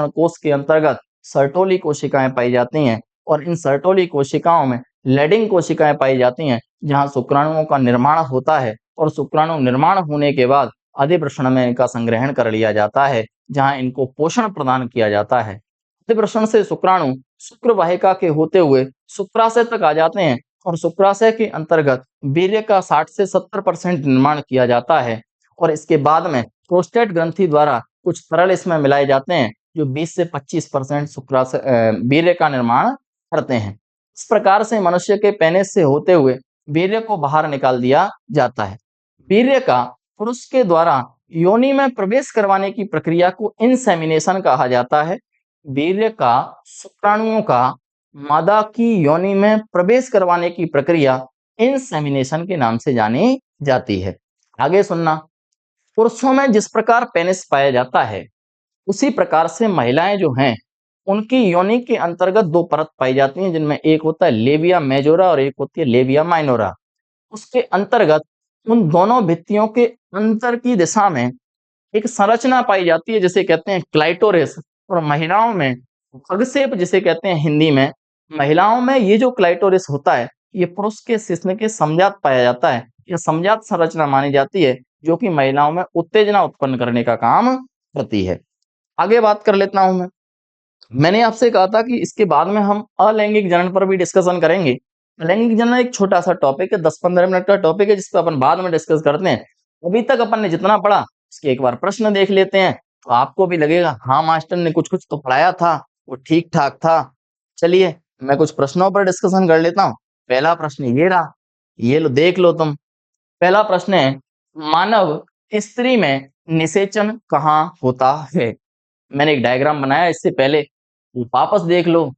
कोश के अंतर्गत सर्टोली कोशिकाएं पाई जाती हैं, और इन सर्टोली कोशिकाओं में लेडिंग कोशिकाएं पाई जाती हैं, जहां शुक्राणुओं का निर्माण होता है, और शुक्राणु निर्माण होने के बाद अधिवृषण में इनका संग्रहण कर लिया जाता है, जहां इनको पोषण प्रदान किया जाता है। अधिवृषण से शुक्राणु शुक्र वाहिका के होते हुए शुक्राशय तक आ जाते हैं, और शुक्राशय के अंतर्गत वीर्य का 60 से 70% निर्माण किया जाता है, और इसके बाद में प्रोस्टेट ग्रंथि द्वारा कुछ तरल इसमें मिलाए जाते हैं, जो 20 से 25% शुक्राशय वीर्य का निर्माण करते हैं। इस प्रकार से मनुष्य के पेनिस से होते हुए वीर्य को बाहर निकाल दिया जाता है। वीर्य का पुरुष के द्वारा योनि में प्रवेश करवाने की प्रक्रिया को इंसेमिनेशन कहा जाता है। वीर्य का शुक्राणुओं का मादा की योनि में प्रवेश करवाने की प्रक्रिया इंसेमिनेशन के नाम से जानी जाती है। आगे सुनना, पुरुषों में जिस प्रकार पेनिस पाया जाता है, उसी प्रकार से महिलाएं जो हैं उनकी योनि के अंतर्गत दो परत पाई जाती हैं, जिनमें एक होता है लेविया मेजोरा और एक होती है लेविया माइनोरा। उसके अंतर्गत उन दोनों भित्तियों के अंतर की दिशा में एक संरचना पाई जाती है जिसे कहते हैं क्लाइटोरिस, और महिलाओं में अगसेप जिसे कहते हैं हिंदी में। महिलाओं में ये जो क्लाइटोरिस होता है, ये पुरुष के शिश्न के समजात पाया जाता है। यह समजात संरचना मानी जाती है, जो कि महिलाओं में उत्तेजना उत्पन्न करने का काम करती है। आगे बात कर लेता हूं मैंने आपसे कहा था कि इसके बाद में हम अलैंगिक जनन पर भी डिस्कशन करेंगे। लैंगिक जनन एक छोटा सा टॉपिक है, 10-15 मिनट का टॉपिक है, जिसको अपन बाद में डिस्कस करते हैं। अभी तक अपन ने जितना पढ़ा उसके एक बार प्रश्न देख लेते हैं, तो आपको भी लगेगा हाँ मास्टर ने कुछ कुछ तो पढ़ाया था, वो ठीक ठाक था। चलिए, मैं कुछ प्रश्नों पर डिस्कशन कर लेता हूँ। पहला प्रश्न ये रहा, ये लो देख लो तुम। पहला प्रश्न है, मानव स्त्री में निषेचन कहाँ होता है? मैंने एक डायग्राम बनाया इससे पहले, वो वापस देख लो।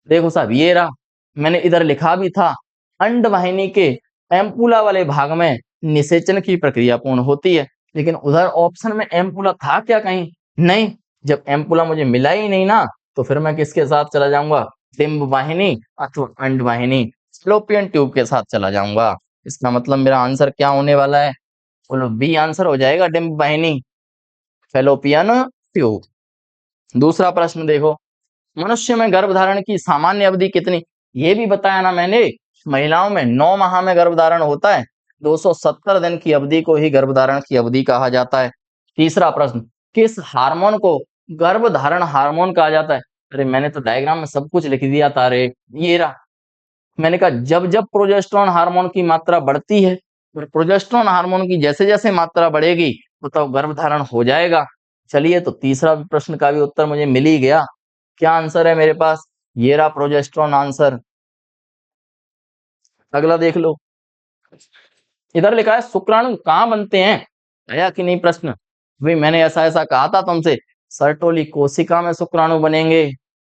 देखो साहब, ये रहा, मैंने इधर लिखा भी था, अंडवाहिनी के एम्पुला वाले भाग में निषेचन की प्रक्रिया पूर्ण होती है, लेकिन उधर ऑप्शन में एम्पुला था क्या कहीं? नहीं। जब एम्पुला मुझे मिला ही नहीं ना, तो फिर मैं किसके साथ चला जाऊंगा? डिंब वाहिनी अथवा अंडवाहिनी स्लोपियन ट्यूब के साथ चला जाऊंगा। इसका मतलब मेरा आंसर क्या होने वाला है? बोलो, बी आंसर हो जाएगा, डिंब वाहिनी फेलोपियन ट्यूब। दूसरा प्रश्न देखो, मनुष्य में गर्भधारण की सामान्य अवधि कितनी? ये भी बताया ना मैंने, महिलाओं में 9 माह में गर्भधारण होता है, 270 दिन की अवधि को ही गर्भधारण की अवधि कहा जाता है। तीसरा प्रश्न, किस हार्मोन को गर्भधारण हार्मोन कहा जाता है? अरे मैंने तो डायग्राम में सब कुछ लिख दिया था रे, ये रहा। मैंने कहा जब जब प्रोजेस्टेरोन हार्मोन की मात्रा बढ़ती है, तो प्रोजेस्टेरोन हार्मोन की जैसे जैसे मात्रा बढ़ेगी तो गर्भधारण हो जाएगा। चलिए, तो तीसरा प्रश्न का भी उत्तर मुझे मिल ही गया। क्या आंसर है मेरे पास? ये रहा प्रोजेस्टेरोन आंसर। अगला देख लो, इधर लिखा है शुक्राणु कहाँ बनते हैं? आया कि नहीं प्रश्न? भाई मैंने ऐसा ऐसा कहा था तुमसे, सर्टोली कोशिका में शुक्राणु बनेंगे,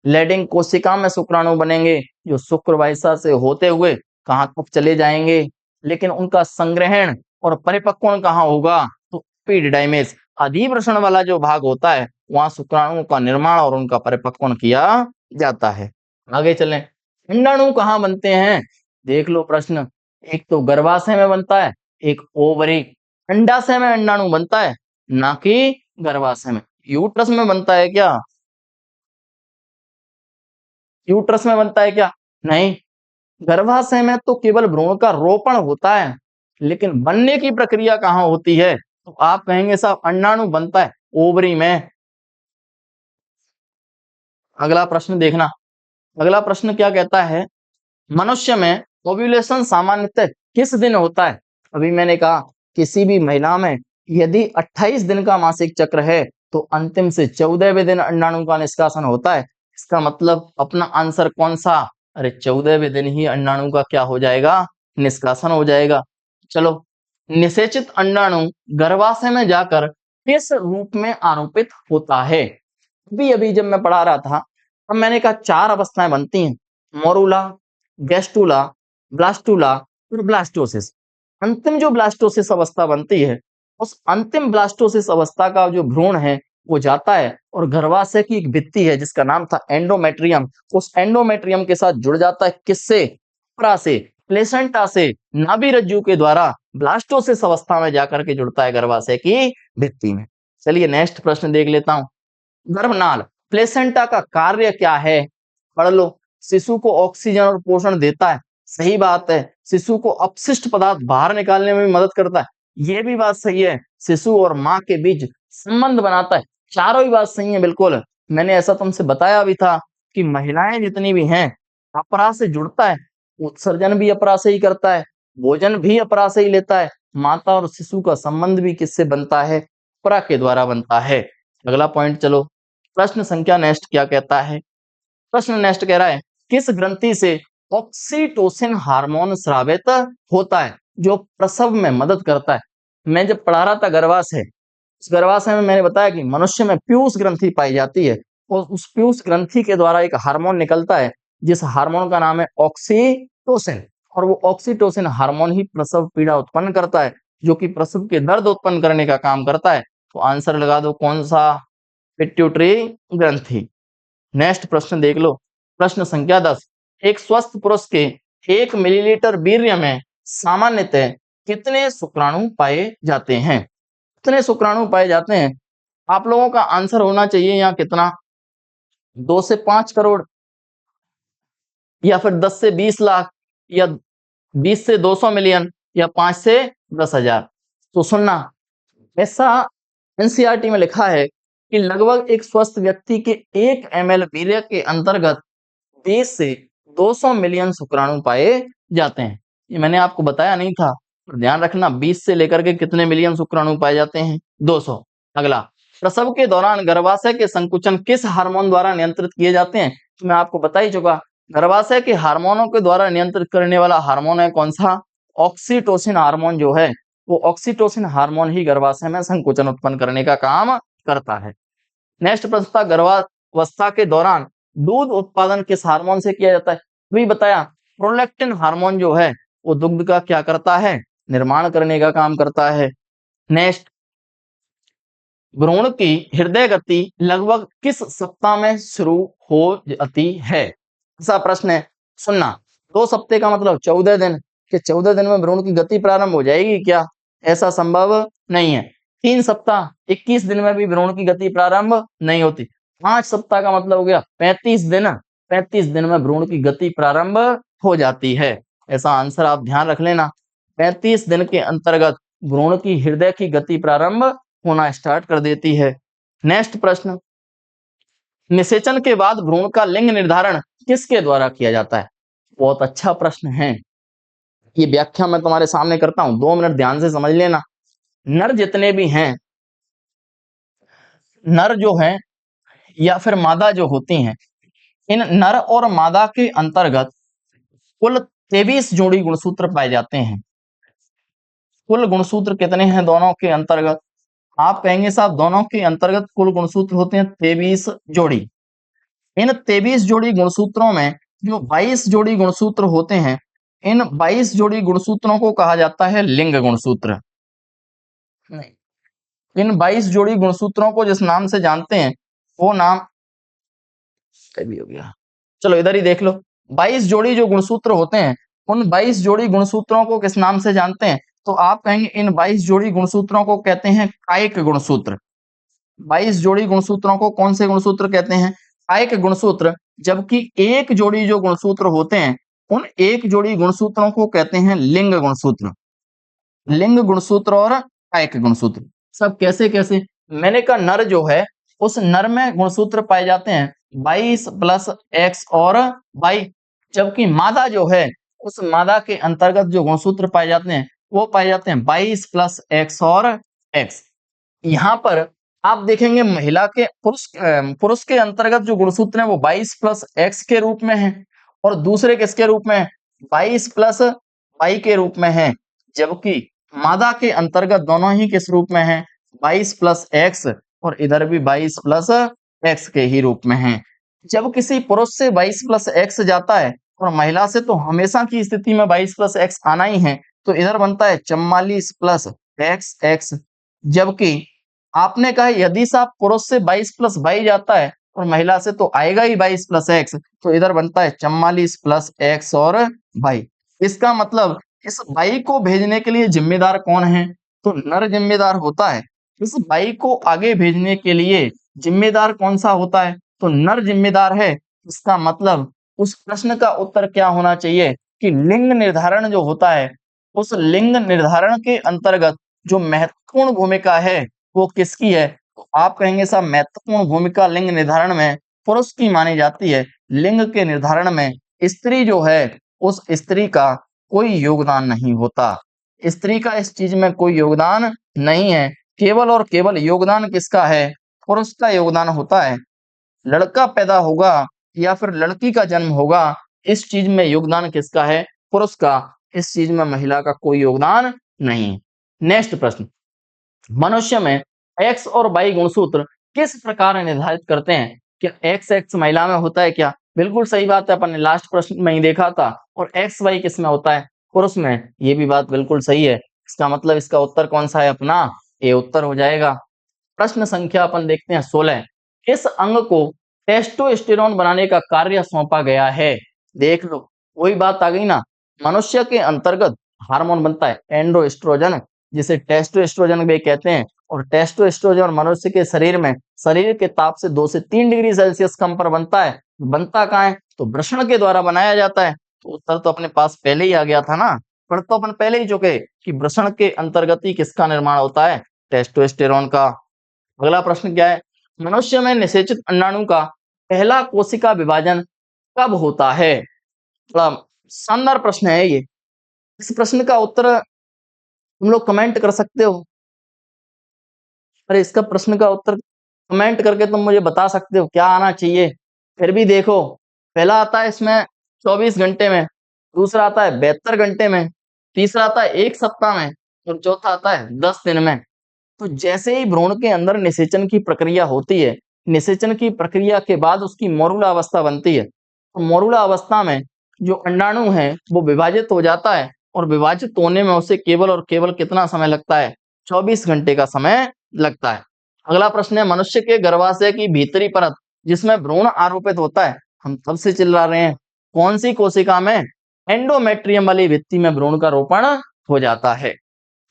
लेडिंग कोशिका में शुक्राणु बनेंगे, जो शुक्र वाहिका से होते हुए कहाँ तक चले जाएंगे, लेकिन उनका संग्रहण और परिपक्वन कहाँ होगा? तो एपिडिडाइमिस अधिवृषण वाला जो भाग होता है, वहां शुक्राणुओं का निर्माण और उनका परिपक्वन किया जाता है। आगे चलें, अंडाणु कहाँ बनते हैं? देख लो प्रश्न, एक तो गर्भाशय में बनता है, एक ओवरी। अंडाशय में अंडाणु बनता है, ना कि गर्भाशय में। यूट्रस में बनता है क्या? यूट्रस में बनता है क्या? नहीं। गर्भाशय में तो केवल भ्रूण का रोपण होता है, लेकिन बनने की प्रक्रिया कहाँ होती है? तो आप कहेंगे साहब अंडाणु बनता है ओवरी में। अगला प्रश्न देखना, अगला प्रश्न क्या कहता है, मनुष्य में ओव्यूलेशन सामान्यतः किस दिन होता है? अभी मैंने कहा किसी भी महिला में यदि 28 दिन का मासिक चक्र है, तो अंतिम से 14वें दिन अंडाणु का निष्कासन होता है। इसका मतलब अपना आंसर कौन सा? अरे 14वें दिन ही अंडाणु का क्या हो जाएगा? निष्कासन हो जाएगा। चलो, निषेचित अंडाणु गर्भाशय में जाकर किस रूप में आरोपित होता है? अभी अभी जब मैं पढ़ा रहा था, तब मैंने कहा 4 अवस्थाएं बनती हैं। मोरूला, गैस्टूला, ब्लास्टूला और ब्लास्टोसिस। अंतिम जो ब्लास्टोसिस अवस्था बनती है, उस अंतिम ब्लास्टोसिस अवस्था का जो भ्रूण है वो जाता है और गर्भाशय की एक भित्ति है जिसका नाम था एंडोमेट्रियम, उस एंडोमेट्रियम के साथ जुड़ जाता है। किससे? उपरा से, प्लेसेंटा से, नाभि रज्जु के द्वारा ब्लास्टोसिस अवस्था में जाकर के जुड़ता है गर्भाशय की भित्ति में। चलिए नेक्स्ट प्रश्न देख लेता हूं। गर्भनाल, प्लेसेंटा का कार्य क्या है? पढ़ लो। शिशु को ऑक्सीजन और पोषण देता है, सही बात है। शिशु को अपशिष्ट पदार्थ बाहर निकालने में भी मदद करता है, ये भी बात सही है। शिशु और माँ के बीच संबंध बनाता है, चारों ही बात सही है बिल्कुल। मैंने ऐसा तुमसे बताया भी था कि महिलाएं जितनी भी हैं अपरा से जुड़ता है, उत्सर्जन भी अपरा से ही करता है, भोजन भी अपरा से ही लेता है। माता और शिशु का संबंध भी किससे बनता है? अपरा के द्वारा बनता है। अगला पॉइंट चलो, प्रश्न संख्या नेक्स्ट क्या कहता है? प्रश्न नेक्स्ट कह रहा है किस ग्रंथि से ऑक्सीटोसिन हार्मोन स्रावित होता है जो प्रसव में मदद करता है? मैं जब पढ़ा रहा था गर्भाशय, उस गर्भाशय में मैंने बताया कि मनुष्य में पीयूष ग्रंथि पाई जाती है और उस पीयूष ग्रंथि के द्वारा एक हार्मोन निकलता है जिस हार्मोन का नाम है ऑक्सीटोसिन, और वो ऑक्सीटोसिन हार्मोन ही प्रसव पीड़ा उत्पन्न करता है जो कि प्रसव के दर्द उत्पन्न करने का काम करता है। तो आंसर लगा दो कौन सा? पिट्यूटरी ग्रंथि। नेक्स्ट प्रश्न देख लो, प्रश्न संख्या 10। एक स्वस्थ पुरुष के 1 मिलीलीटर वीर्य में सामान्यतः कितने शुक्राणु पाए जाते हैं? कितने शुक्राणु पाए जाते हैं? आप लोगों का आंसर होना चाहिए यहाँ कितना? 2 से 5 करोड़, या फिर 10 से 20 लाख, या 20 से 200 मिलियन, या 5 से 10,000। तो सुनना, ऐसा एनसीईआरटी में लिखा है कि लगभग एक स्वस्थ व्यक्ति के 1 ml वीर्य के अंतर्गत 20 से 200 मिलियन शुक्राणु पाए जाते हैं। ये मैंने आपको बताया नहीं था, पर ध्यान रखना 20 से लेकर के कितने मिलियन शुक्राणु पाए जाते हैं? 200। अगला, प्रसव के दौरान गर्भाशय के संकुचन किस हार्मोन द्वारा नियंत्रित किए जाते हैं? तो मैं आपको बता ही चुका, गर्भाशय के हार्मोनों के द्वारा नियंत्रित करने वाला हार्मोन है कौन सा? ऑक्सीटोसिन हार्मोन जो है, वो ऑक्सीटोसिन हार्मोन ही गर्भाशय में संकुचन उत्पन्न करने का काम करता है। नेक्स्ट प्रश्न था, गर्भावस्था के दौरान दूध उत्पादन किस हार्मोन से किया जाता है? अभी बताया, प्रोलैक्टिन हार्मोन जो है वो दुग्ध का क्या करता है? निर्माण करने का काम करता है। नेक्स्ट, भ्रूण की हृदय गति लगभग किस सप्ताह में शुरू हो जाती है? ऐसा प्रश्न है, सुनना। 2 सप्ताह का मतलब 14 दिन, कि 14 दिन में भ्रूण की गति प्रारंभ हो जाएगी क्या? ऐसा संभव नहीं है। 3 सप्ताह 21 दिन में भी भ्रूण की गति प्रारंभ नहीं होती। 5 सप्ताह का मतलब हो गया 35 दिन, 35 दिन में भ्रूण की गति प्रारंभ हो जाती है। ऐसा आंसर आप ध्यान रख लेना, 35 दिन के अंतर्गत भ्रूण की हृदय की गति प्रारंभ होना स्टार्ट कर देती है। नेक्स्ट प्रश्न, निषेचन के बाद भ्रूण का लिंग निर्धारण किसके द्वारा किया जाता है? बहुत अच्छा प्रश्न है, ये व्याख्या मैं तुम्हारे सामने करता हूं, 2 मिनट ध्यान से समझ लेना। नर जितने भी हैं, नर जो हैं या फिर मादा जो होती हैं, इन नर और मादा के अंतर्गत कुल 23 जोड़ी गुणसूत्र पाए जाते हैं। कुल गुणसूत्र कितने हैं दोनों के अंतर्गत? आप कहेंगे साहब दोनों के अंतर्गत कुल गुणसूत्र होते हैं 23 जोड़ी। इन 23 जोड़ी गुणसूत्रों में जो 22 जोड़ी गुणसूत्र होते हैं, इन 22 जोड़ी गुणसूत्रों को कहा जाता है लिंग गुणसूत्र। नहीं, इन 22 जोड़ी गुणसूत्रों को जिस नाम से जानते हैं वो नाम भी हो गया। चलो इधर ही देख लो, 22 जोड़ी जो गुणसूत्र होते हैं, उन 22 जोड़ी गुणसूत्रों को किस नाम से जानते हैं? तो आप कहेंगे इन 22 जोड़ी गुणसूत्रों को कहते हैं कायिक गुणसूत्र। 22 जोड़ी गुणसूत्रों को कौन से गुणसूत्र कहते हैं? कायिक गुणसूत्र। जबकि एक जोड़ी जो गुणसूत्र होते हैं, उन एक जोड़ी गुणसूत्रों को कहते हैं लिंग गुणसूत्र। लिंग गुणसूत्र और कायिक गुणसूत्र। सब कैसे कैसे? मैंने कहा नर जो है, उस नर में गुणसूत्र पाए जाते हैं 22 प्लस एक्स और वाई, जबकि मादा जो है, उस मादा के अंतर्गत जो गुणसूत्र पाए जाते हैं वो पाए जाते हैं 22 प्लस एक्स और एक्स। यहाँ पर आप देखेंगे महिला के पुरुष के अंतर्गत जो गुणसूत्र है वो 22 प्लस एक्स के रूप में है, और दूसरे किसके रूप में? 22 प्लस वाई के रूप में है। जबकि मादा के अंतर्गत दोनों ही किस रूप में है? 22 प्लस एक्स, और इधर भी 22 प्लस एक्स के ही रूप में है। जब किसी पुरुष से 22 प्लस एक्स जाता है और महिला से तो हमेशा की स्थिति में 22 प्लस एक्स आना ही है, तो इधर बनता है 44 प्लस एक्स एक्स। जबकि आपने कहा यदि साहब पुरुष से 22 प्लस 22 जाता है और महिला से तो आएगा ही 22 प्लस एक्स, तो इधर बनता है 44 प्लस एक्स और 22। इसका मतलब इस 22 को भेजने के लिए जिम्मेदार कौन है? तो नर जिम्मेदार होता है। इस 22 को आगे भेजने के लिए जिम्मेदार कौन सा होता है? तो नर जिम्मेदार है। इसका मतलब उस प्रश्न का उत्तर क्या होना चाहिए कि लिंग निर्धारण जो होता है, उस लिंग निर्धारण के अंतर्गत जो महत्वपूर्ण भूमिका है वो किसकी है? तो आप कहेंगे साहब महत्वपूर्ण भूमिका लिंग निर्धारण में पुरुष की मानी जाती है। लिंग के निर्धारण में स्त्री जो है उस स्त्री का कोई योगदान नहीं होता। स्त्री का इस चीज में कोई योगदान नहीं है। केवल और केवल योगदान किसका है? पुरुष का योगदान होता है। लड़का पैदा होगा या फिर लड़की का जन्म होगा, इस चीज में योगदान किसका है? पुरुष का। इस चीज में महिला का कोई योगदान नहीं। नेक्स्ट प्रश्न, मनुष्य में एक्स और वाई गुणसूत्र किस प्रकार निर्धारित करते हैं? क्या एक्स एक्स महिला में होता है क्या? बिल्कुल सही बात है, अपन ने लास्ट प्रश्न में ही देखा था। और एक्स वाई किस में होता है? पुरुष में। ये भी बात बिल्कुल सही है। इसका मतलब इसका उत्तर कौन सा है अपना? ये उत्तर हो जाएगा। प्रश्न संख्या अपन देखते हैं 16। इस अंग को टेस्टोस्टेरोन बनाने का कार्य सौंपा गया है। देख लो, वही बात आ गई ना। मनुष्य के अंतर्गत हार्मोन बनता है एंड्रोस्ट्रोजन, जिसे टेस्टोस्टेरोन भी कहते हैं। और टेस्टोस्टेरोन मनुष्य के शरीर में शरीर के ताप से 2 से 3 डिग्री सेल्सियस कम पर बनता है। बनता कहाँ है? तो वृषण के द्वारा बनाया जाता है। तो उत्तर तो अपने पास पहले ही आ गया था ना। पर तो अपन पहले ही चुके कि वृषण के अंतर्गत ही किसका निर्माण होता है? टेस्टोस्टेरोन का। अगला प्रश्न क्या है? मनुष्य में निषेचित अंडाणु का पहला कोशिका विभाजन कब होता है? बड़ा शानदार प्रश्न है ये। इस प्रश्न का उत्तर तुम लोग कमेंट कर सकते हो। अरे इसका प्रश्न का उत्तर कमेंट करके तुम मुझे बता सकते हो क्या आना चाहिए। फिर भी देखो, पहला आता है इसमें 24 घंटे में, दूसरा आता है 72 घंटे में, तीसरा आता है 1 सप्ताह में और चौथा आता है 10 दिन में। तो जैसे ही भ्रूण के अंदर निषेचन की प्रक्रिया होती है, निषेचन की प्रक्रिया के बाद उसकी मौरुला अवस्था बनती है। तो मौरुला अवस्था में जो अंडाणु है वो विभाजित हो जाता है और विभाजित होने में उसे केवल और केवल कितना समय लगता है? 24 घंटे का समय लगता है। अगला प्रश्न है, मनुष्य के गर्भाशय की भीतरी परत जिसमें भ्रूण आरोपित होता है, हम तब से चिल्ला रहे हैं, कौन सी कोशिका में? एंडोमेट्रियम वाली भित्ति में भ्रूण का रोपण हो जाता है।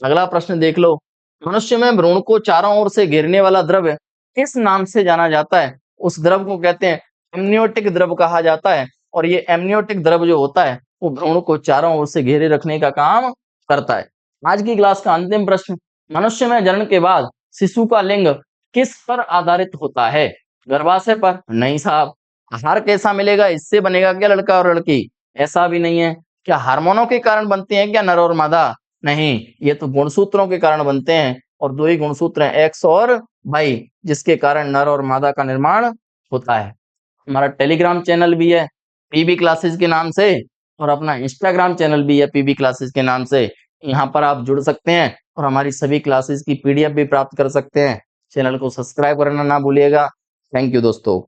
अगला प्रश्न देख लो, मनुष्य में भ्रूण को चारों ओर से घेरने वाला द्रव्य किस नाम से जाना जाता है? उस द्रव को कहते हैं एमनियोटिक द्रव कहा जाता है। और ये एमनियोटिक द्रव जो होता है वो भ्रूण को चारों ओर से घेरे रखने का काम करता है। आज की क्लास का अंतिम प्रश्न, मनुष्य में जन्म के बाद शिशु का लिंग किस पर आधारित होता है? गर्भाशय पर? नहीं साहब। आहार कैसा मिलेगा इससे बनेगा क्या लड़का और लड़की? ऐसा भी नहीं है। क्या हार्मोनों के कारण बनते हैं क्या नर और मादा? नहीं, ये तो गुणसूत्रों के कारण बनते हैं। और 2 ही गुणसूत्र हैं एक्स और वाई, जिसके कारण नर और मादा का निर्माण होता है। हमारा टेलीग्राम चैनल भी है पीबी क्लासेस के नाम से, और अपना इंस्टाग्राम चैनल भी है पीबी क्लासेस के नाम से। यहाँ पर आप जुड़ सकते हैं और हमारी सभी क्लासेस की पीडीएफ भी प्राप्त कर सकते हैं। चैनल को सब्सक्राइब करना ना भूलिएगा। थैंक यू दोस्तों।